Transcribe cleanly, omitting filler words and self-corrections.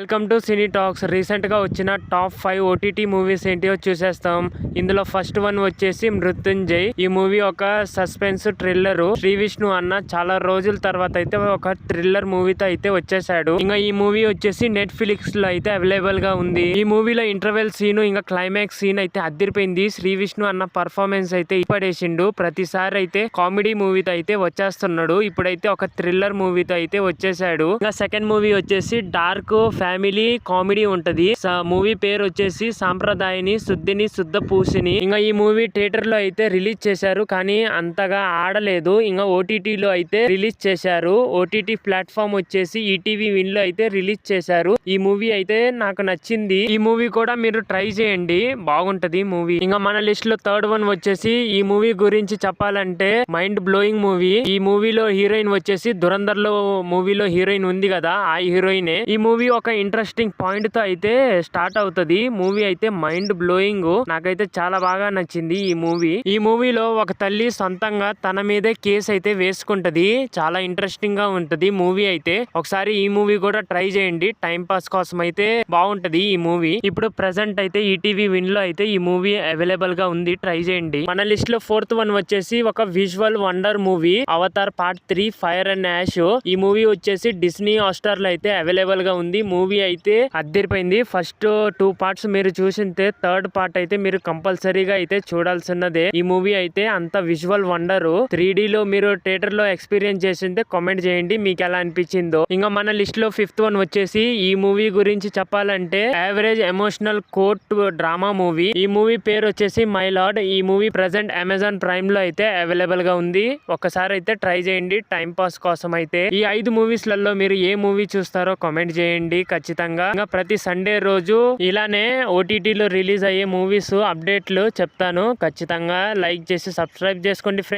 Welcome to cine talks. రీసెంట్గా వచ్చిన top 5 OTT movies ఏంటియో చూసేస్తాం. ఇందులో ఫస్ట్ వన్ వచ్చేసి మృత్యుంజయ్. ఈ మూవీ ఒక సస్పెన్స్ థ్రిల్లర్. శ్రీ విష్ణు అన్న చాలా రోజుల తర్వాత అయితే ఒక థ్రిల్లర్ మూవీతో అయితే వచ్చేసాడు. ఇంకా ఈ మూవీ వచ్చేసి నెట్ఫ్లిక్స్ లో అయితే అవైలబుల్ గా ఉంది. ఈ మూవీలో ఇంటర్వెల్ సీన్ ఇంకా క్లైమాక్స్ సీన్ అయితే అదిరిపోయింది. శ్రీ విష్ణు అన్న పర్ఫార్మెన్స్ అయితే పడేసిండు. ప్రతిసారి అయితే కామెడీ మూవీతో అయితే వచ్చేస్తున్నాడు. ఇప్పుడైతే ఒక థ్రిల్లర్ మూవీతో అయితే వచ్చేసాడు. ఇంకా సెకండ్ మూవీ వచ్చేసి డార్క్ ఫ్యామిలీ కామెడీ ఉంటది. మూవీ పేరు వచ్చేసి సాంప్రదాయని శుద్ధిని శుద్ధ పూసిని. ఇంకా ఈ మూవీ థియేటర్ లో అయితే రిలీజ్ చేశారు, కానీ అంతగా ఆడలేదు. ఇంకా ఓటీటీలో అయితే రిలీజ్ చేశారు. ఓటీటీ ప్లాట్ఫామ్ వచ్చేసి ఈటీవీ విన్ లో అయితే రిలీజ్ చేశారు. ఈ మూవీ అయితే నాకు నచ్చింది. ఈ మూవీ కూడా మీరు ట్రై చేయండి, బాగుంటది మూవీ. ఇంకా మన లిస్ట్ లో థర్డ్ వన్ వచ్చేసి ఈ మూవీ గురించి చెప్పాలంటే మైండ్ బ్లోయింగ్ మూవీ. ఈ మూవీలో హీరోయిన్ వచ్చేసి దురంధర్ లో మూవీలో హీరోయిన్ ఉంది కదా, ఆ హీరోయినే. ఈ మూవీ ఒక ఇంట్రెస్టింగ్ పాయింట్ తో అయితే స్టార్ట్ అవుతది. మూవీ అయితే మైండ్ బ్లోయింగ్. నాకైతే చాలా బాగా నచ్చింది ఈ మూవీ. ఈ మూవీలో ఒక తల్లి సొంతంగా తన మీదే కేసు అయితే వేసుకుంటది. చాలా ఇంట్రెస్టింగ్ గా ఉంటది మూవీ అయితే. ఒకసారి ఈ మూవీ కూడా ట్రై చేయండి, టైం పాస్ కోసం అయితే బాగుంటది ఈ మూవీ. ఇప్పుడు ప్రెసెంట్ అయితే ఈటీవీ విన్ లో అయితే ఈ మూవీ అవైలబుల్ గా ఉంది, ట్రై చేయండి. మన లిస్ట్ లో ఫోర్త్ వన్ వచ్చేసి ఒక visual wonder movie Avatar part 3 fire and ash. ఈ మూవీ వచ్చేసి డిస్నీ హాట్‌స్టార్ లో అయితే అవైలబుల్ గా ఉంది. మూవీ అయితే అద్దరిపోయింది. ఫస్ట్ 2 పార్ట్స్ మీరు చూసింటే థర్డ్ పార్ట్ అయితే మీరు కంపల్సరీగా అయితే చూడాల్సినదే. ఈ మూవీ అయితే అంత విజువల్ వండర్. 3D లో మీరు థియేటర్ లో ఎక్స్పీరియన్స్ చేసింటే కామెంట్ చేయండి మీకు ఎలా అనిపించిందో. ఇంకా మన లిస్ట్ లో ఫిఫ్త్ వన్ వచ్చేసి ఈ మూవీ గురించి చెప్పాలంటే average emotional court drama movie. ఈ మూవీ పేరు వచ్చేసి మై లార్డ్. ఈ మూవీ ప్రెసెంట్ అమెజాన్ ప్రైమ్ లో అయితే అవైలబుల్ గా ఉంది. ఒకసారి అయితే ట్రై చేయండి టైం పాస్ కోసం అయితే. ఈ 5 మూవీస్ లలో మీరు ఏ మూవీ చూస్తారో కామెంట్ చేయండి ఖచ్చితంగా. ఇంకా ప్రతి సండే రోజు ఇలానే ఓటీటీలో రిలీజ్ అయ్యే మూవీస్ అప్డేట్లు చెప్తాను. ఖచ్చితంగా లైక్ చేసి సబ్స్క్రైబ్ చేసుకోండి ఫ్రెండ్స్.